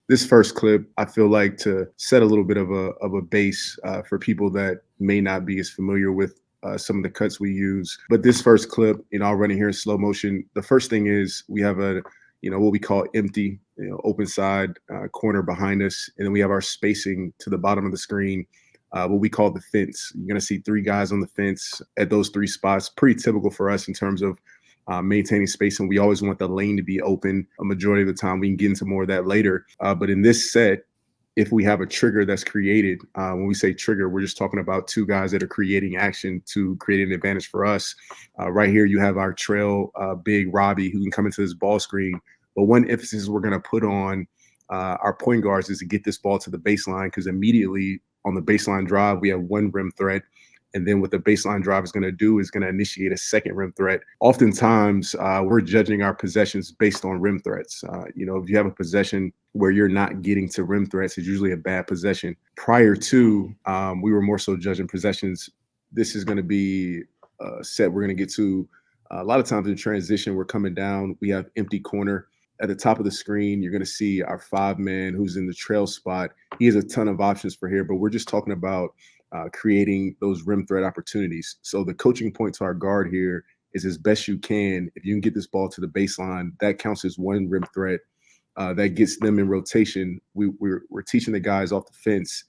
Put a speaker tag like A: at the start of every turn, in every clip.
A: This first clip, I feel like to set a little bit of a base for people that may not be as familiar with some of the cuts we use. But this first clip, I'll run it here in slow motion. The first thing is we have what we call empty, open side corner behind us, and then we have our spacing to the bottom of the screen, what we call the fence. You're going to see three guys on the fence at those three spots. Pretty typical for us in terms of maintaining space, and we always want the lane to be open a majority of the time. We can get into more of that later. But in this set, if we have a trigger that's created, when we say trigger, we're just talking about two guys that are creating action to create an advantage for us. Right here, you have our trail big Robbie who can come into this ball screen. But one emphasis we're going to put on our point guards is to get this ball to the baseline, because immediately on the baseline drive, we have one rim threat. And then what the baseline drive is going to do is going to initiate a second rim threat. Oftentimes, we're judging our possessions based on rim threats. If you have a possession where you're not getting to rim threats, it's usually a bad possession. Prior to, we were more so judging possessions. This is going to be a set we're going to get to. A lot of times in transition, we're coming down. We have empty corner. At the top of the screen, you're going to see our 5-man who's in the trail spot. He has a ton of options for here, but we're just talking about creating those rim threat opportunities. So the coaching point to our guard here is as best you can. If you can get this ball to the baseline, that counts as one rim threat. That gets them in rotation. We're teaching the guys off the fence.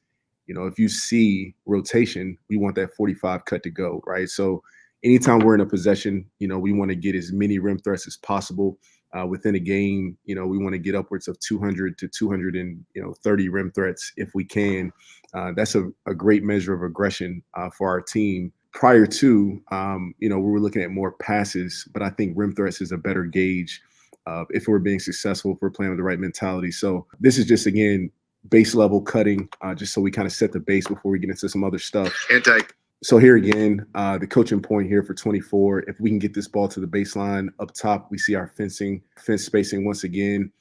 A: If you see rotation, we want that 45 cut to go, right? So anytime we're in a possession, we want to get as many rim threats as possible. Within a game, we want to get upwards of 200 to 230 rim threats if we can. That's a great measure of aggression for our team. Prior to, we were looking at more passes, but I think rim threats is a better gauge if we're being successful, if we're playing with the right mentality. So this is just, again, base level cutting, just so we kind of set the base before we get into some other stuff. So here again, the coaching point here for 24, if we can get this ball to the baseline up top, we see our fence spacing once again.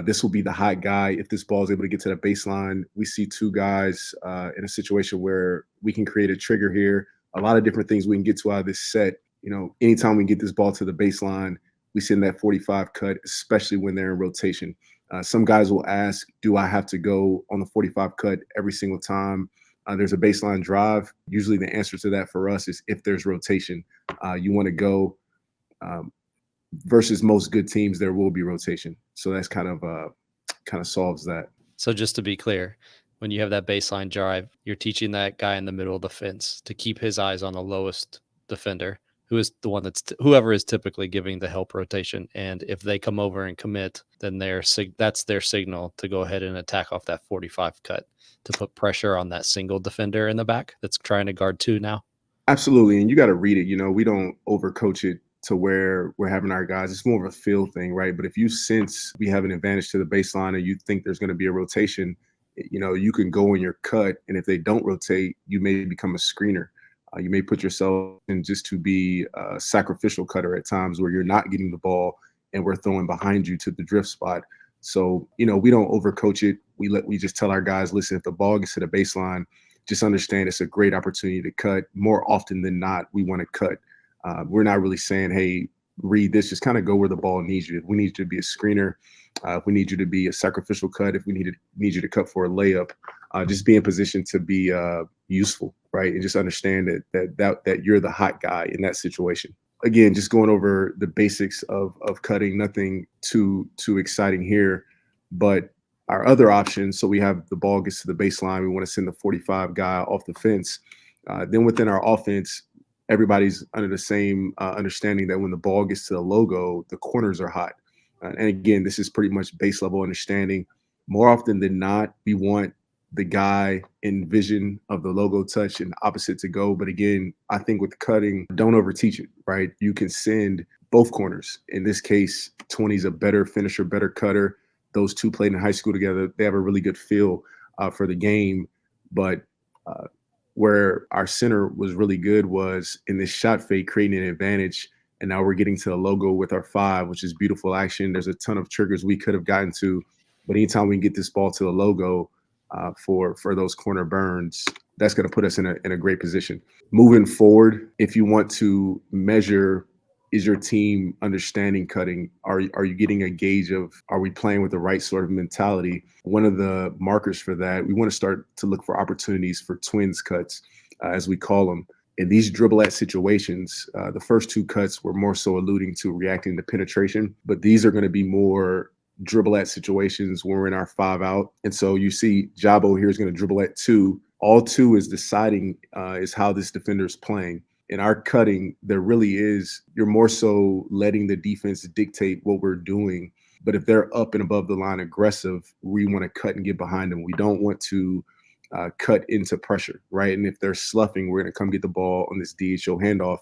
A: This will be the hot guy. If this ball is able to get to that baseline, we see two guys in a situation where we can create a trigger here. A lot of different things we can get to out of this set. Anytime we can get this ball to the baseline, we send that 45 cut, especially when they're in rotation. Some guys will ask, do I have to go on the 45 cut every single time there's a baseline drive? Usually the answer to that for us is if there's rotation. You want to go versus most good teams, there will be rotation. So that's kind of solves that.
B: So just to be clear, when you have that baseline drive, you're teaching that guy in the middle of the fence to keep his eyes on the lowest defender, who is the one whoever is typically giving the help rotation. And if they come over and commit, then that's their signal to go ahead and attack off that 45 cut to put pressure on that single defender in the back that's trying to guard two now.
A: Absolutely. And you got to read it. We don't overcoach it to where we're having our guys. It's more of a feel thing, right? But if you sense we have an advantage to the baseline and you think there's going to be a rotation, you can go in your cut. And if they don't rotate, you may become a screener. You may put yourself in just to be a sacrificial cutter at times where you're not getting the ball and we're throwing behind you to the drift spot. So, we don't overcoach it. We just tell our guys, listen, if the ball gets to the baseline, just understand it's a great opportunity to cut. More often than not, we want to cut. We're not really saying, hey, read this, just kind of go where the ball needs you. If we need you to be a screener, if we need you to be a sacrificial cut, if we need you to cut for a layup, just be in position to be useful, right? And just understand that you're the hot guy in that situation. Again, just going over the basics of cutting, nothing too exciting here, but our other options. So we have the ball gets to the baseline. We want to send the 45 guy off the fence. Then within our offense, everybody's under the same understanding that when the ball gets to the logo, the corners are hot. And again, this is pretty much base level understanding. More often than not, we want the guy in vision of the logo touch and opposite to go. But again, I think with cutting, don't overteach it, right? You can send both corners. In this case, 20 is a better finisher, better cutter. Those two played in high school together. They have a really good feel for the game. But where our center was really good was in this shot fake, creating an advantage. And now we're getting to the logo with our 5, which is beautiful action. There's a ton of triggers we could have gotten to. But anytime we can get this ball to the logo for those corner burns, that's going to put us in a great position. Moving forward, if you want to measure is your team understanding cutting? Are you getting a gauge of, are we playing with the right sort of mentality? One of the markers for that, we want to start to look for opportunities for twins cuts, as we call them. In these dribble at situations, the first two cuts were more so alluding to reacting to penetration, but these are going to be more dribble at situations when we're in our 5 out. And so you see Jabo here is going to dribble at 2. All 2 is deciding is how this defender is playing. In our cutting, there really is, you're more so letting the defense dictate what we're doing. But if they're up and above the line aggressive, we want to cut and get behind them. We don't want to cut into pressure, right? And if they're sloughing, we're going to come get the ball on this DHO handoff.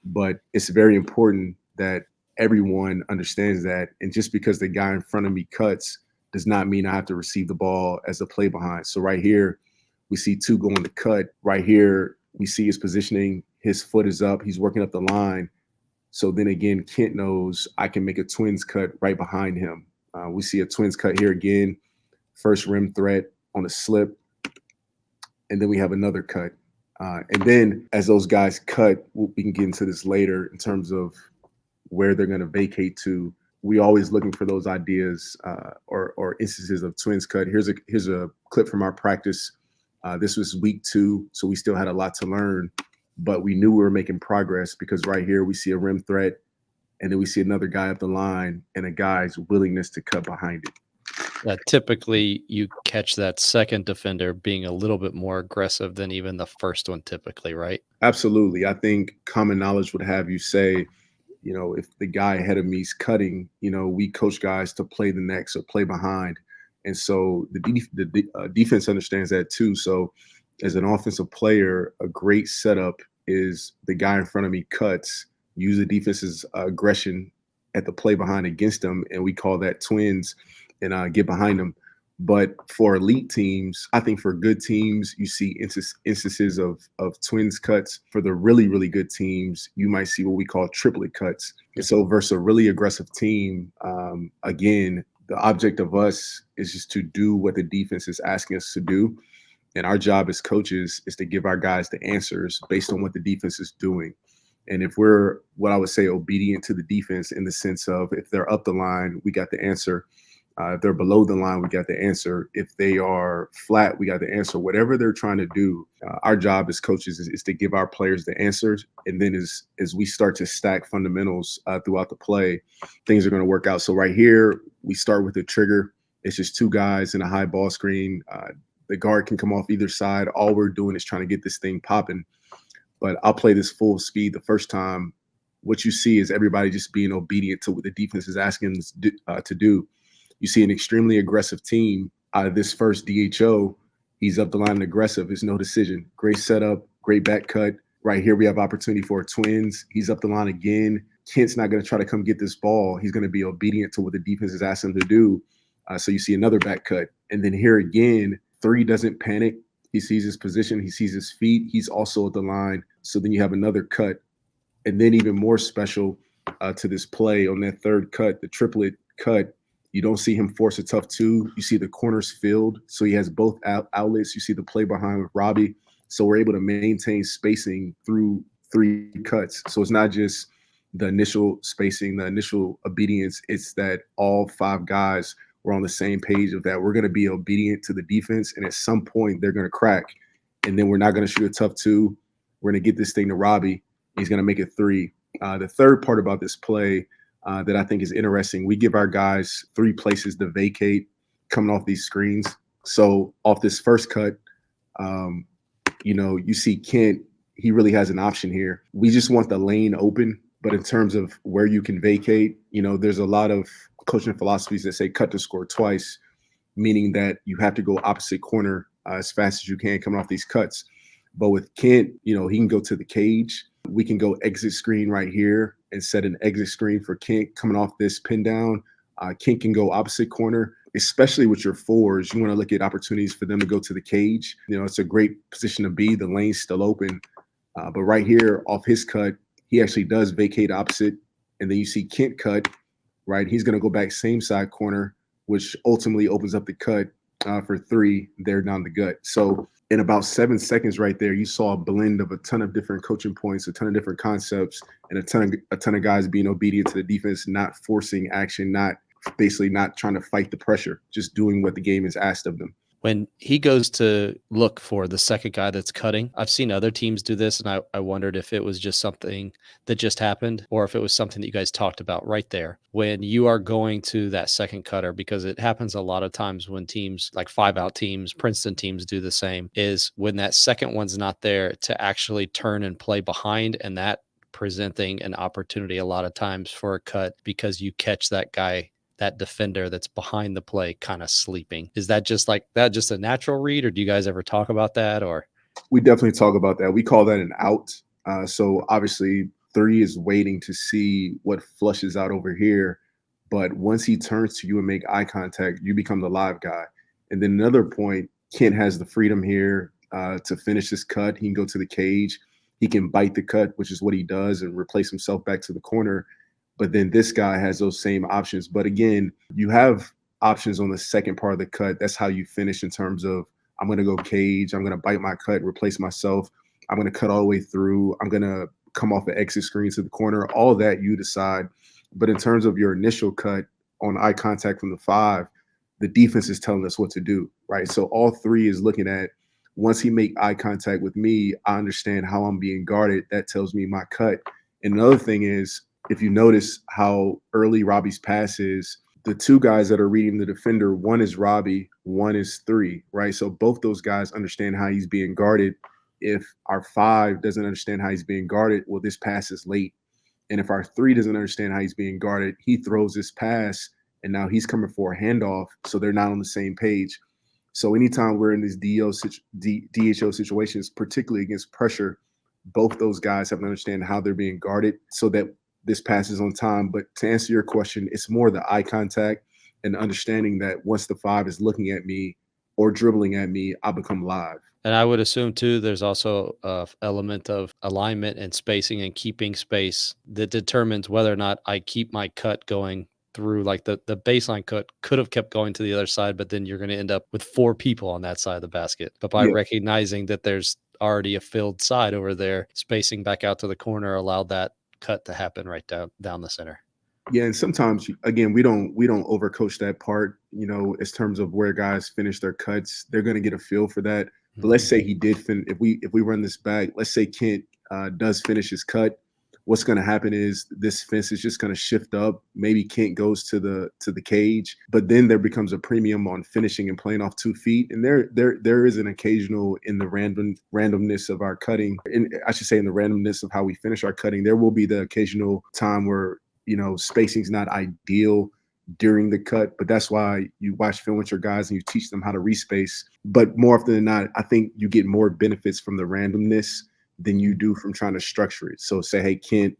A: But it's very important that everyone understands that. And just because the guy in front of me cuts does not mean I have to receive the ball as a play behind. So right here, we see 2 going to cut. Right here, we see his positioning. His foot is up. He's working up the line. So then again, Kent knows I can make a twins cut right behind him. We see a twins cut here again. First rim threat on a slip. And then we have another cut. And then as those guys cut, we can get into this later in terms of where they're going to vacate to. We always looking for those ideas or instances of twins cut. Here's a clip from our practice. This was week 2, so we still had a lot to learn, but we knew we were making progress because right here we see a rim threat, and then we see another guy up the line and a guy's willingness to cut behind it.
B: Typically, you catch that second defender being a little bit more aggressive than even the first one typically, right?
A: Absolutely. I think common knowledge would have you say, if the guy ahead of me is cutting, we coach guys to play the next or play behind. And so the defense understands that too. So as an offensive player, a great setup is the guy in front of me cuts, use the defense's aggression at the play behind against them, and we call that twins, and get behind them. But for elite teams, I think for good teams, you see instances of twins cuts. For the really, really good teams, you might see what we call triplet cuts. And so versus a really aggressive team, again, the object of us is just to do what the defense is asking us to do. And our job as coaches is to give our guys the answers based on what the defense is doing. And if we're, what I would say, obedient to the defense in the sense of if they're up the line, we got the answer. If they're below the line, we got the answer. If they are flat, we got the answer. Whatever they're trying to do, our job as coaches is to give our players the answers. And then as we start to stack fundamentals throughout the play, things are going to work out. So right here, we start with the trigger. It's just 2 guys in a high ball screen. The guard can come off either side. All we're doing is trying to get this thing popping. But I'll play this full speed the first time. What you see is everybody just being obedient to what the defense is asking us to do. You see an extremely aggressive team out of this first DHO. He's up the line and aggressive. It's no decision. Great setup, great back cut. Right here, we have opportunity for twins. He's up the line again. Kent's not going to try to come get this ball. He's going to be obedient to what the defense is asking him to do. So you see another back cut. And then here again, 3 doesn't panic. He sees his position. He sees his feet. He's also at the line. So then you have another cut. And then even more special to this play on that third cut, the triplet cut, you don't see him force a tough 2. You see the corners filled. So he has both outlets. You see the play behind with Robbie. So we're able to maintain spacing through 3 cuts. So it's not just the initial spacing, the initial obedience. It's that all 5 guys were on the same page of that. We're going to be obedient to the defense. And at some point, they're going to crack. And then we're not going to shoot a tough 2. We're going to get this thing to Robbie. He's going to make it 3. The third part about this play that I think is interesting, we give our guys 3 places to vacate coming off these screens. So off this first cut, you see Kent, he really has an option here. We just want the lane open. But in terms of where you can vacate, there's a lot of coaching philosophies that say cut to score twice, meaning that you have to go opposite corner as fast as you can coming off these cuts. But with Kent, he can go to the cage. We can go exit screen right here and set an exit screen for Kent coming off this pin down. Kent can go opposite corner, especially with your 4s. You want to look at opportunities for them to go to the cage. It's a great position to be. The lane's still open. But right here off his cut, he actually does vacate opposite. And then you see Kent cut, right? He's going to go back same side corner, which ultimately opens up the cut. for 3 there down the gut. So in about 7 seconds right there, you saw a blend of a ton of different coaching points, a ton of different concepts, and a ton of guys being obedient to the defense, not forcing action, not trying to fight the pressure, just doing what the game is asked of them.
B: When he goes to look for the second guy that's cutting, I've seen other teams do this, and I wondered if it was just something that just happened or if it was something that you guys talked about right there. When you are going to that second cutter, because it happens a lot of times when teams like 5-out teams, Princeton teams do the same, is when that second one's not there to actually turn and play behind, and that presenting an opportunity a lot of times for a cut because you catch that guy, that defender that's behind the play kind of sleeping. Is that just like that, just a natural read, or do you guys ever talk about that? Or
A: We definitely talk about that. We call that an out. So obviously 3 is waiting to see what flushes out over here. But once he turns to you and make eye contact, you become the live guy. And then another point, Kent has the freedom here to finish his cut. He can go to the cage. He can bite the cut, which is what he does, and replace himself back to the corner. But then this guy has those same options. But again, you have options on the second part of the cut. That's how you finish in terms of I'm going to go cage. I'm going to bite my cut, replace myself. I'm going to cut all the way through. I'm going to come off the exit screen to the corner. All that you decide. But in terms of your initial cut on eye contact from the 5, the defense is telling us what to do, right? So all 3 is looking at once he make eye contact with me, I understand how I'm being guarded. That tells me my cut. And another thing is, if you notice how early Robbie's pass is, the 2 guys that are reading the defender, one is Robbie, one is 3, right? So both those guys understand how he's being guarded. If our 5 doesn't understand how he's being guarded, well, this pass is late. And if our 3 doesn't understand how he's being guarded, he throws this pass, and now he's coming for a handoff, so they're not on the same page. So anytime we're in these DHO situations, particularly against pressure, both those guys have to understand how they're being guarded so that this pass is on time. But to answer your question, it's more the eye contact and understanding that once the 5 is looking at me or dribbling at me, I become live.
B: and I would assume too, there's also a element of alignment and spacing and keeping space that determines whether or not I keep my cut going through. Like the baseline cut could have kept going to the other side, but then you're going to end up with 4 people on that side of the basket. But by
A: Yeah.
B: recognizing that there's already a filled side over there, spacing back out to the corner allowed that cut to happen right down the center.
A: Yeah, and sometimes again we don't overcoach that part. As terms of where guys finish their cuts, they're going to get a feel for that. But let's say he did if we run this back, let's say Kent does finish his cut. What's going to happen is this fence is just going to shift up. Maybe Kent goes to the cage, but then there becomes a premium on finishing and playing off 2 feet. And there is an occasional in the randomness of our cutting, and I should say in the randomness of how we finish our cutting, there will be the occasional time where spacing's not ideal during the cut, but that's why you watch film with your guys and you teach them how to respace. But more often than not, I think you get more benefits from the randomness than you do from trying to structure it. So say, hey, Kent,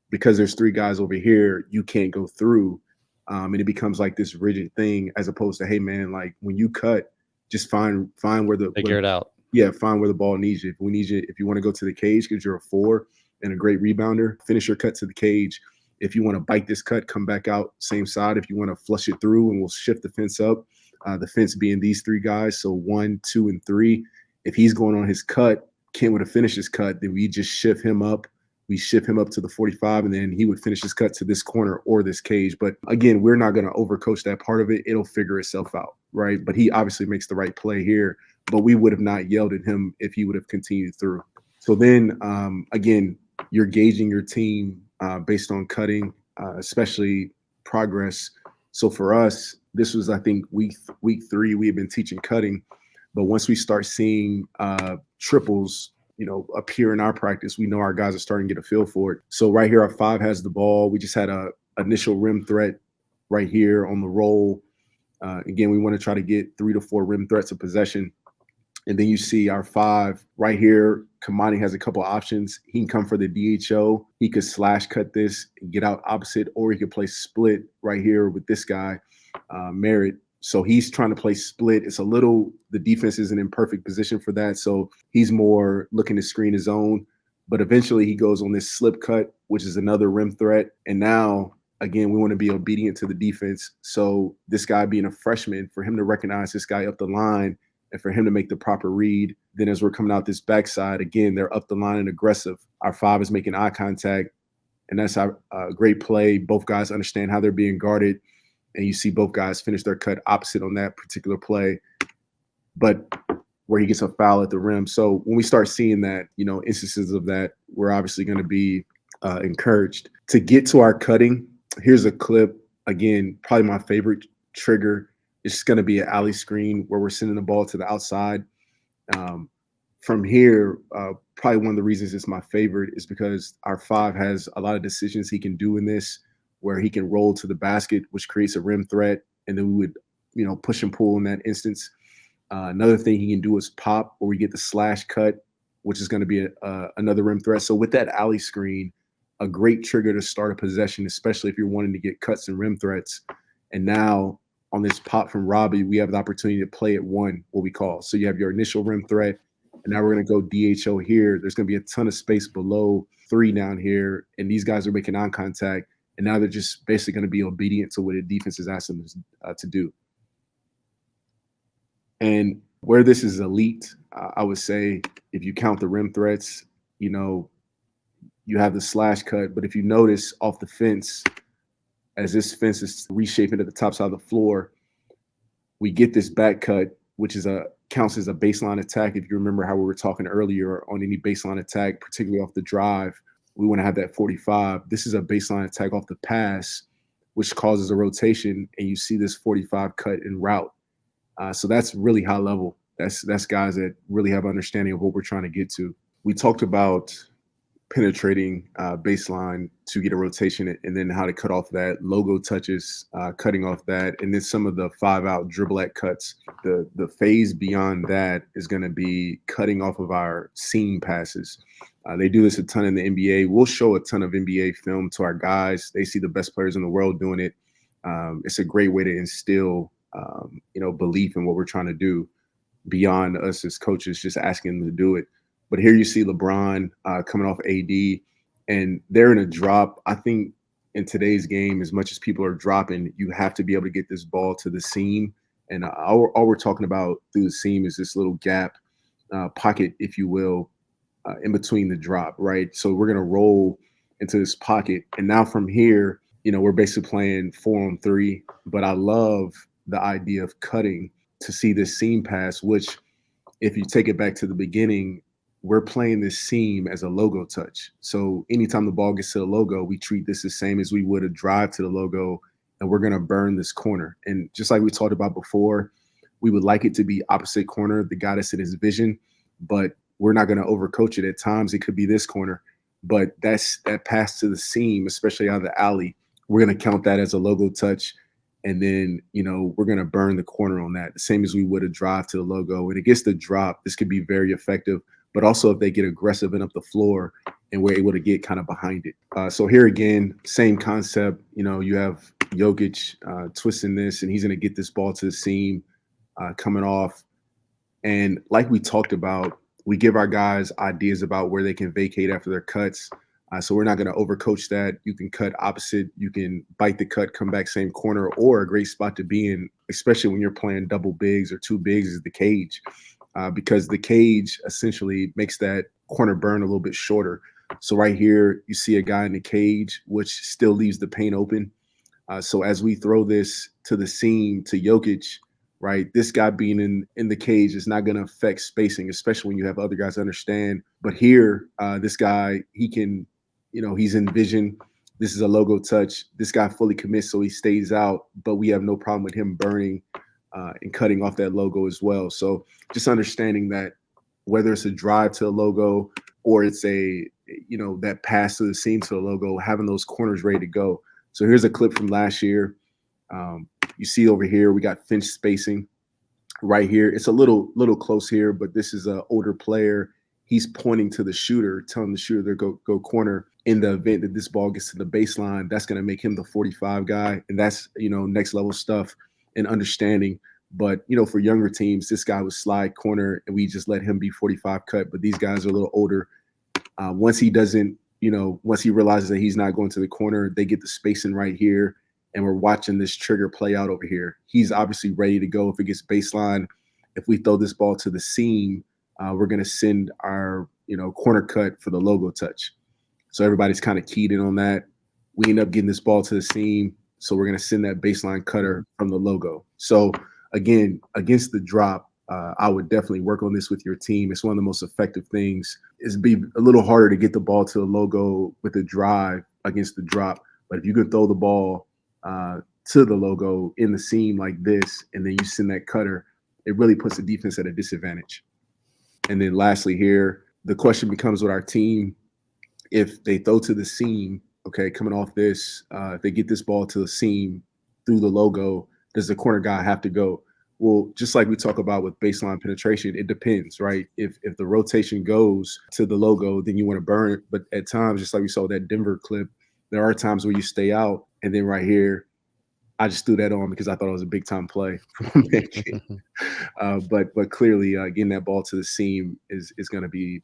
A: because there's 3 guys over here, you can't go through. And it becomes like this rigid thing as opposed to, hey, man, like when you cut, just find where
B: Figure it out.
A: Yeah, find where the ball needs you. If you want to go to the cage because you're a 4 and a great rebounder, finish your cut to the cage. If you want to bite this cut, come back out same side. If you want to flush it through, and we'll shift the fence up. The fence being these 3 guys, so 1, 2, and 3. If he's going on his cut, Kent would have finished his cut, then we just shift him up. We shift him up to the 45, and then he would finish his cut to this corner or this cage. But again, we're not going to overcoach that part of it. It'll figure itself out, right? But he obviously makes the right play here, but we would have not yelled at him if he would have continued through. So then, again, you're gauging your team based on cutting, especially progress. So for us, this was, I think, week 3, we had been teaching cutting. But once we start seeing triples, appear in our practice, we know our guys are starting to get a feel for it. So right here, our 5 has the ball. We just had a initial rim threat right here on the roll. Again, we want to try to get 3 to 4 rim threats of possession. And then you see our 5 right here. Kamani has a couple options. He can come for the DHO. He could slash cut this and get out opposite, or he could play split right here with this guy, Merritt. So he's trying to play split. The defense isn't in perfect position for that. So he's more looking to screen his own. But eventually he goes on this slip cut, which is another rim threat. And now again, we want to be obedient to the defense. So this guy being a freshman, for him to recognize this guy up the line and for him to make the proper read, then as we're coming out this backside, again, they're up the line and aggressive. Our 5 is making eye contact, and that's a great play. Both guys understand how they're being guarded, and you see both guys finish their cut opposite on that particular play, but where he gets a foul at the rim. So when we start seeing that, instances of that, we're obviously going to be encouraged. To get to our cutting, here's a clip. Again, probably my favorite trigger. It's going to be an alley screen where we're sending the ball to the outside. From here, probably one of the reasons it's my favorite is because our 5 has a lot of decisions he can do in this, where he can roll to the basket, which creates a rim threat, and then we would, push and pull in that instance. Another thing he can do is pop, where we get the slash cut, which is going to be another rim threat. So with that alley screen, a great trigger to start a possession, especially if you're wanting to get cuts and rim threats. And now on this pop from Robbie, we have the opportunity to play at 1, what we call. So you have your initial rim threat, and now we're going to go DHO here. There's going to be a ton of space below 3 down here, and these guys are making eye contact, and now they're just basically going to be obedient to what the defense is asking them to do. And where this is elite, I would say if you count the rim threats, you have the slash cut. But if you notice off the fence, as this fence is reshaping at the top side of the floor, we get this back cut, which counts as a baseline attack. If you remember how we were talking earlier on any baseline attack, particularly off the drive, we want to have that 45. This is a baseline attack off the pass, which causes a rotation, and you see this 45 cut en route. So that's really high level. That's guys that really have understanding of what we're trying to get to. We talked about penetrating baseline to get a rotation, and then how to cut off that, logo touches, cutting off that, and then some of the 5-out dribble at cuts. The phase beyond that is going to be cutting off of our seam passes. They do this a ton in the NBA. We'll show a ton of NBA film to our guys. They see the best players in the world doing it. It's a great way to instill belief in what we're trying to do beyond us as coaches just asking them to do it. But here you see LeBron coming off AD, and they're in a drop. I think in today's game, as much as people are dropping, you have to be able to get this ball to the seam. And all we're talking about through the seam is this little gap, pocket, if you will, in between the drop, right? So we're going to roll into this pocket. And now from here, we're basically playing 4-on-3. But I love the idea of cutting to see this seam pass, which if you take it back to the beginning, we're playing this seam as a logo touch. So anytime the ball gets to the logo, we treat this the same as we would a drive to the logo, and we're going to burn this corner. And just like we talked about before, we would like it to be opposite corner, the guy that's in his vision, but we're not going to overcoach it. At times it could be this corner, but that pass to the seam, especially out of the alley, we're going to count that as a logo touch. And then, we're going to burn the corner on that, the same as we would a drive to the logo. When it gets the drop, this could be very effective. But also if they get aggressive and up the floor and we're able to get kind of behind it. So here again, same concept. You have Jokic twisting this, and he's going to get this ball to the seam coming off. And like we talked about, we give our guys ideas about where they can vacate after their cuts. So we're not going to overcoach that. You can cut opposite. You can bite the cut, come back same corner, or a great spot to be in, especially when you're playing double bigs or 2 bigs is the cage. Because the cage essentially makes that corner burn a little bit shorter. So right here, you see a guy in the cage, which still leaves the paint open. So as we throw this to the seam to Jokic, right, this guy being in the cage is not going to affect spacing, especially when you have other guys understand. But here, this guy, he can, he's in vision. This is a logo touch. This guy fully commits, so he stays out, but we have no problem with him burning and cutting off that logo as well. So just understanding that whether it's a drive to the logo or it's that pass to the seam to the logo, having those corners ready to go. So here's a clip from last year. You see over here, we got Finch spacing right here. It's a little close here, but this is an older player. He's pointing to the shooter, telling the shooter to go corner. In the event that this ball gets to the baseline, that's going to make him the 45 guy. And that's, next level stuff and understanding. But, for younger teams, this guy was slide corner and we just let him be 45 cut. But these guys are a little older. Once he doesn't once he realizes that he's not going to the corner, they get the spacing right here, and we're watching this trigger play out over here. He's obviously ready to go if it gets baseline. If we throw this ball to the seam, we're going to send our, corner cut for the logo touch. So everybody's kind of keyed in on that. We end up getting this ball to the seam, so we're going to send that baseline cutter from the logo. So again, against the drop, I would definitely work on this with your team. It's one of the most effective things. It's be a little harder to get the ball to the logo with the drive against the drop. But if you can throw the ball to the logo in the seam like this, and then you send that cutter, it really puts the defense at a disadvantage. And then lastly here, the question becomes with our team, if they throw to the seam, okay, coming off this, if they get this ball to the seam through the logo, does the corner guy have to go? Well, just like we talk about with baseline penetration, it depends, right? If the rotation goes to the logo, then you want to burn it. But at times, just like we saw that Denver clip, there are times where you stay out. And then right here, I just threw that on because I thought it was a big time play. But clearly, getting that ball to the seam is going to be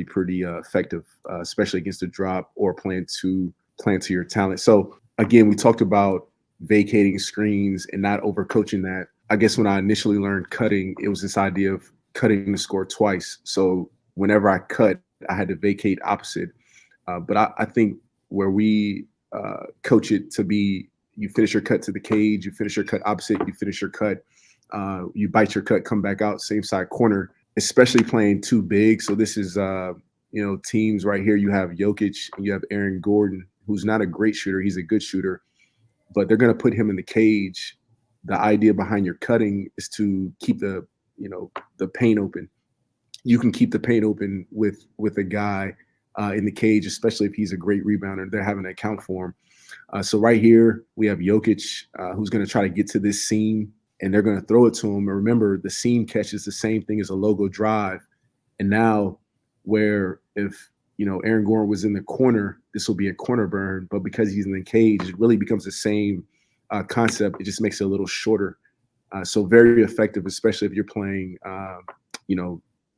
A: pretty effective, especially against the drop or playing to your talent. So again, we talked about vacating screens and not overcoaching that. I guess when I initially learned cutting, it was this idea of cutting the score twice. So whenever I cut, I had to vacate opposite. But I think where we coach it to be, you finish your cut to the cage, you finish your cut opposite, you finish your cut, you bite your cut, come back out, same side corner, especially playing too big. So this is, teams right here. You have Jokic and you have Aaron Gordon, who's not a great shooter. He's a good shooter, but they're going to put him in the cage. The idea behind your cutting is to keep the paint open. You can keep the paint open with a guy in the cage, especially if he's a great rebounder. They're having to account for him. So right here, we have Jokic, who's going to try to get to this seam, and they're going to throw it to him. And remember, the seam catch is the same thing as a logo drive. And now where if, Aaron Gordon was in the corner, this will be a corner burn. But because he's in the cage, it really becomes the same concept. It just makes it a little shorter. So very effective, especially if you're playing,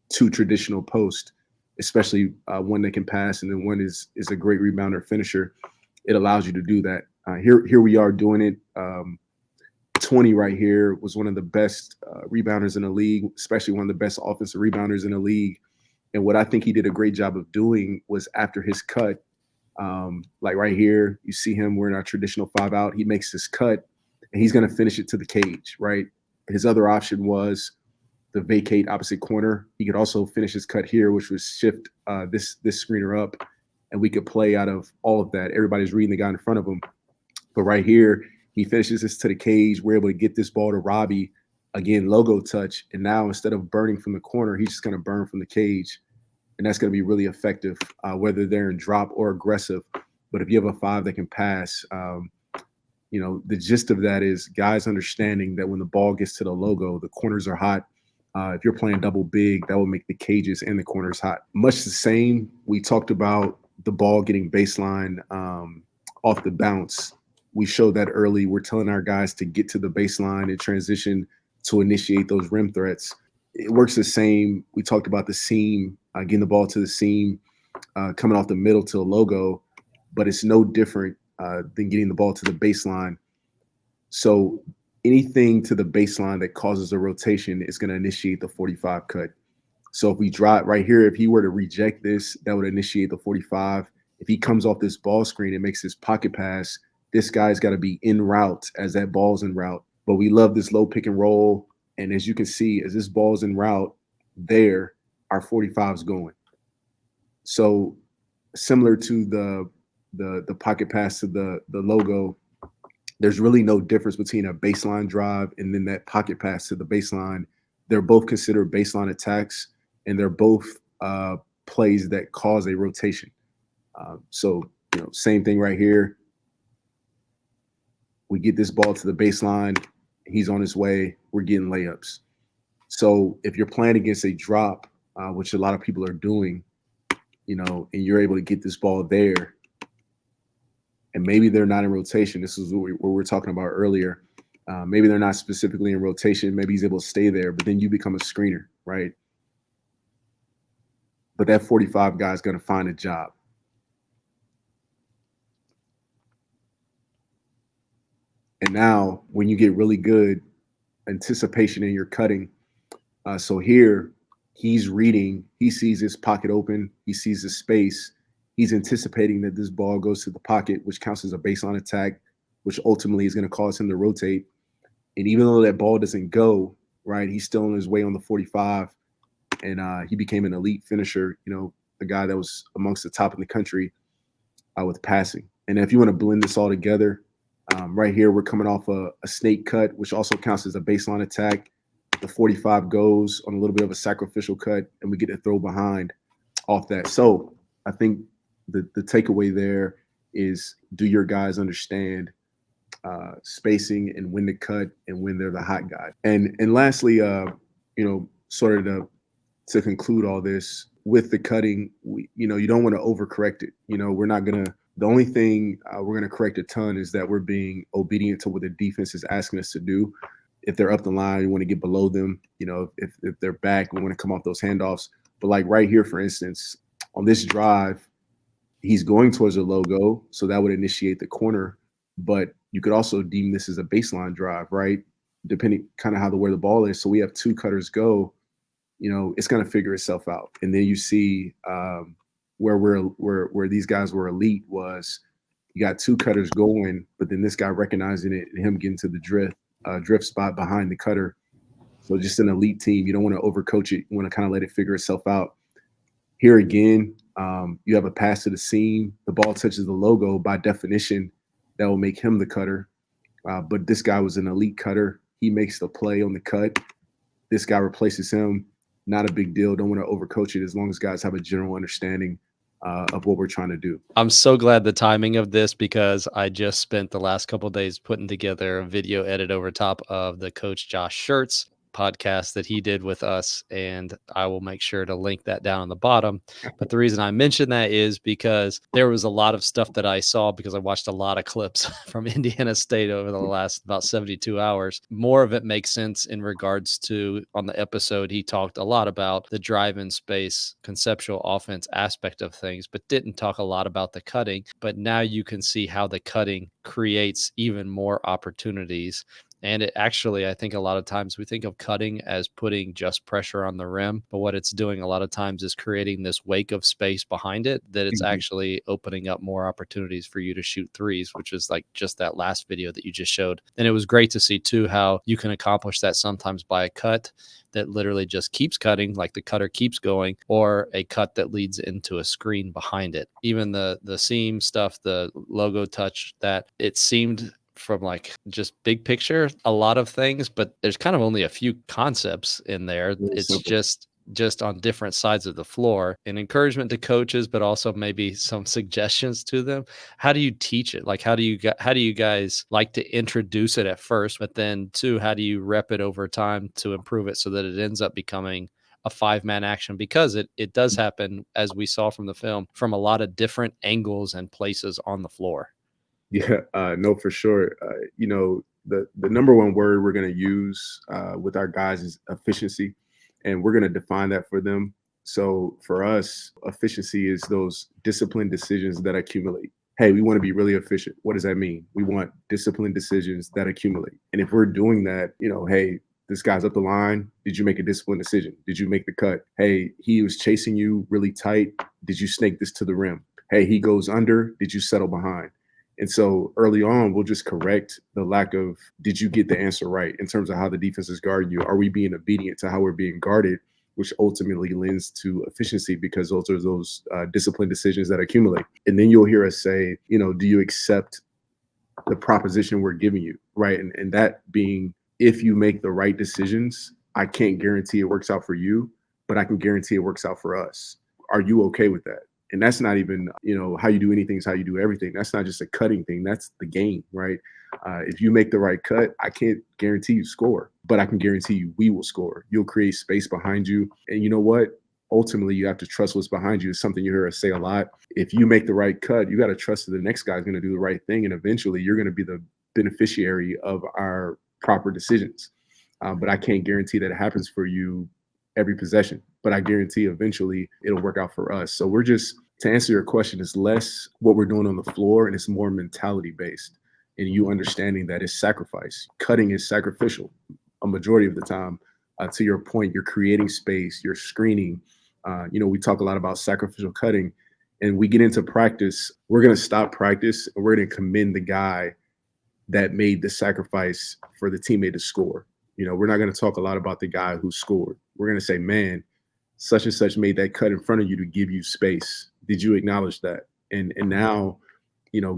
A: two traditional post, especially one that can pass and then one is a great rebounder finisher. It allows you to do that. Here we are doing it. 20 right here was one of the best rebounders in the league, especially one of the best offensive rebounders in the league. And what I think he did a great job of doing was after his cut, like right here, you see him wearing our traditional 5 out. He makes his cut and he's going to finish it to the cage, right? His other option was the vacate opposite corner. He could also finish his cut here, which was shift this screener up, and we could play out of all of that. Everybody's reading the guy in front of him. But right here, he finishes this to the cage. We're able to get this ball to Robbie. Again, logo touch. And now instead of burning from the corner, he's just going to burn from the cage. And that's going to be really effective, whether they're in drop or aggressive. But if you have a 5 that can pass, the gist of that is guys understanding that when the ball gets to the logo, the corners are hot. If you're playing double big, that will make the cages and the corners hot. Much the same. We talked about the ball getting baseline off the bounce. We showed that early. We're telling our guys to get to the baseline and transition to initiate those rim threats. It works the same. We talked about the seam, getting the ball to the seam, coming off the middle to the logo, but it's no different than getting the ball to the baseline. So anything to the baseline that causes a rotation is going to initiate the 45 cut. So if we drop right here, if he were to reject this, that would initiate the 45. If he comes off this ball screen and makes this pocket pass, this guy's got to be en route as that ball's en route. But we love this low pick and roll. And as you can see, as this ball's en route, there, our 45's going. So similar to the pocket pass to the logo, there's really no difference between a baseline drive and then that pocket pass to the baseline. They're both considered baseline attacks, and they're both plays that cause a rotation. So same thing right here. We get this ball to the baseline. He's on his way. We're getting layups. So if you're playing against a drop, which a lot of people are doing, and you're able to get this ball there, and maybe they're not in rotation. This is what we were talking about earlier. Maybe they're not specifically in rotation. Maybe he's able to stay there, but then you become a screener, right? But that 45 guy is going to find a job. And now when you get really good, anticipation in your cutting. So here he's reading, he sees his pocket open, he sees his space, he's anticipating that this ball goes to the pocket, which counts as a baseline attack, which ultimately is going to cause him to rotate. And even though that ball doesn't go, right, he's still on his way on the 45. And he became an elite finisher, a guy that was amongst the top in the country with passing. And if you want to blend this all together, right here, we're coming off a snake cut, which also counts as a baseline attack. The 45 goes on a little bit of a sacrificial cut, and we get to throw behind off that. So I think the takeaway there is, do your guys understand spacing and when to cut and when they're the hot guy? And lastly, sort of to conclude all this with the cutting, you don't want to overcorrect it. We're not going to, the only thing we're going to correct a ton is that we're being obedient to what the defense is asking us to do. If they're up the line, we want to get below them. If they're back, we want to come off those handoffs. But like right here, for instance, on this drive, he's going towards the logo, so that would initiate the corner. But you could also deem this as a baseline drive, right? Depending kind of where the ball is. So we have two cutters go. It's going to figure itself out. And then you see where these guys were elite was you got two cutters going, but then this guy recognizing it and him getting to the drift spot behind the cutter. So just an elite team. You don't want to overcoach it. You want to kind of let it figure itself out. Here again, you have a pass to the seam. The ball touches the logo. By definition, that will make him the cutter. But this guy was an elite cutter. He makes the play on the cut. This guy replaces him. Not a big deal. Don't want to overcoach it as long as guys have a general understanding of what we're trying to do.
B: I'm so glad the timing of this, because I just spent the last couple of days putting together a video edit over top of the Coach Josh Shirts podcast that he did with us, and I will make sure to link that down on the bottom. But the reason I mention that is because there was a lot of stuff that I saw, because I watched a lot of clips from Indiana State over the last about 72 hours. More of it makes sense in regards to, on the episode, he talked a lot about the drive-in space, conceptual offense aspect of things, but didn't talk a lot about the cutting. But now you can see how the cutting creates even more opportunities. And it actually, I think a lot of times we think of cutting as putting just pressure on the rim, but what it's doing a lot of times is creating this wake of space behind it, that it's actually opening up more opportunities for you to shoot threes, which is like just that last video that you just showed. And it was great to see too how you can accomplish that sometimes by a cut that literally just keeps cutting, like the cutter keeps going, or a cut that leads into a screen behind it. Even the seam stuff, the logo touch, that it seemed from like just big picture, a lot of things, but there's kind of only a few concepts in there. It's just on different sides of the floor. An encouragement to coaches, but also maybe some suggestions to them. How do you teach it? Like, how do you guys like to introduce it at first, but then two, how do you rep it over time to improve it so that it ends up becoming a 5-man action? Because it does happen, as we saw from the film, from a lot of different angles and places on the floor.
A: Yeah, no, for sure. The number one word we're going to use with our guys is efficiency, and we're going to define that for them. So for us, efficiency is those disciplined decisions that accumulate. Hey, we want to be really efficient. What does that mean? We want disciplined decisions that accumulate. And if we're doing that, hey, this guy's up the line. Did you make a disciplined decision? Did you make the cut? Hey, he was chasing you really tight. Did you snake this to the rim? Hey, he goes under. Did you settle behind? And so early on, we'll just correct the lack of, did you get the answer right in terms of how the defense is guarding you? Are we being obedient to how we're being guarded, which ultimately lends to efficiency, because those are those disciplined decisions that accumulate. And then you'll hear us say, do you accept the proposition we're giving you, right? And that being, if you make the right decisions, I can't guarantee it works out for you, but I can guarantee it works out for us. Are you okay with that? And that's not even, how you do anything is how you do everything. That's not just a cutting thing. That's the game, right? If you make the right cut, I can't guarantee you score, but I can guarantee you we will score. You'll create space behind you. And you know what? Ultimately, you have to trust what's behind you. It's something you hear us say a lot. If you make the right cut, you got to trust that the next guy's going to do the right thing. And eventually, you're going to be the beneficiary of our proper decisions. But I can't guarantee that it happens for you every possession, but I guarantee eventually it'll work out for us. So we're just, to answer your question, it's less what we're doing on the floor and it's more mentality based. and you understanding that it's sacrifice. Cutting is sacrificial a majority of the time. To your point, you're creating space, you're screening. We talk a lot about sacrificial cutting, and we get into practice. We're going to stop practice and we're going to commend the guy that made the sacrifice for the teammate to score. We're not going to talk a lot about the guy who scored. We're going to say, man, such and such made that cut in front of you to give you space. Did you acknowledge that? And now,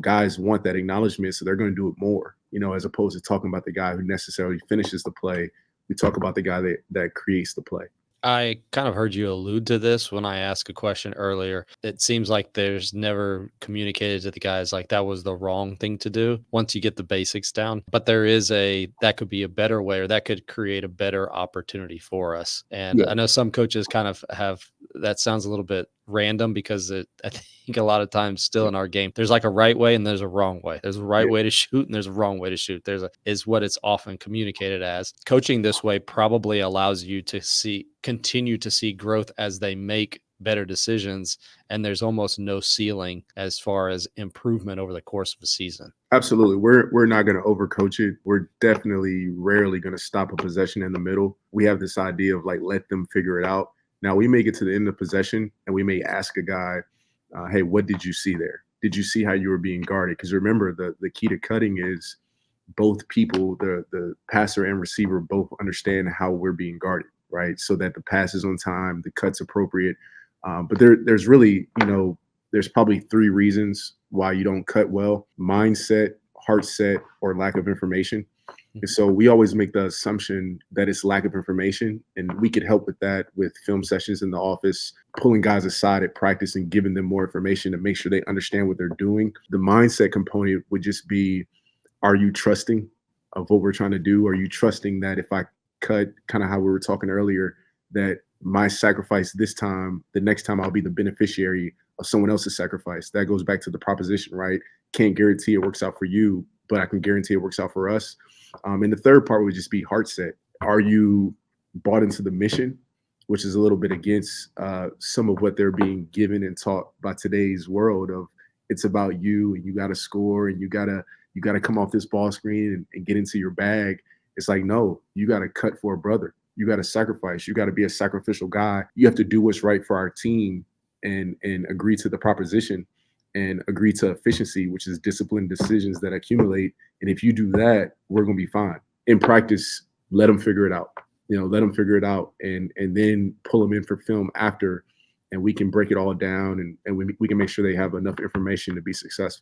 A: guys want that acknowledgement, so they're going to do it more, as opposed to talking about the guy who necessarily finishes the play. We talk about the guy that creates the play.
B: I kind of heard you allude to this when I asked a question earlier. It seems like there's never communicated to the guys like that was the wrong thing to do once you get the basics down. But that could be a better way, or that could create a better opportunity for us. And
A: Yeah.
B: I know some coaches kind of have that sounds a little bit random because I think a lot of times still in our game, there's like a right way and there's a wrong way. There's a right way to shoot and there's a wrong way to shoot. Is what it's often communicated as. Coaching this way probably allows you to continue to see growth as they make better decisions, and there's almost no ceiling as far as improvement over the course of a season.
A: Absolutely. We're not going to overcoach it. We're definitely rarely going to stop a possession in the middle. We have this idea of like, let them figure it out. Now, we may get to the end of possession and we may ask a guy, hey, what did you see there? Did you see how you were being guarded? Because remember, the key to cutting is both people, the passer and receiver, both understand how we're being guarded, right? So that the pass is on time, the cut's appropriate. But there's really, there's probably 3 reasons why you don't cut well: mindset, heart set, or lack of information. And so we always make the assumption that it's lack of information, and we could help with that with film sessions in the office, pulling guys aside at practice and giving them more information to make sure they understand what they're doing. The mindset component would just be, are you trusting of what we're trying to do? Are you trusting that if I cut, kind of how we were talking earlier, that my sacrifice this time, the next time I'll be the beneficiary of someone else's sacrifice? That goes back to the proposition, right? Can't guarantee it works out for you, but I can guarantee it works out for us. And the third part would just be heart set. Are you bought into the mission, which is a little bit against some of what they're being given and taught by today's world of it's about you and you got to score and you got to come off this ball screen and get into your bag. It's like, no, you got to cut for a brother. You got to sacrifice. You got to be a sacrificial guy. You have to do what's right for our team and agree to the proposition and agree to efficiency, which is disciplined decisions that accumulate. And if you do that, we're going to be fine. In practice, let them figure it out. Let them figure it out and then pull them in for film after, and we can break it all down and we can make sure they have enough information to be successful.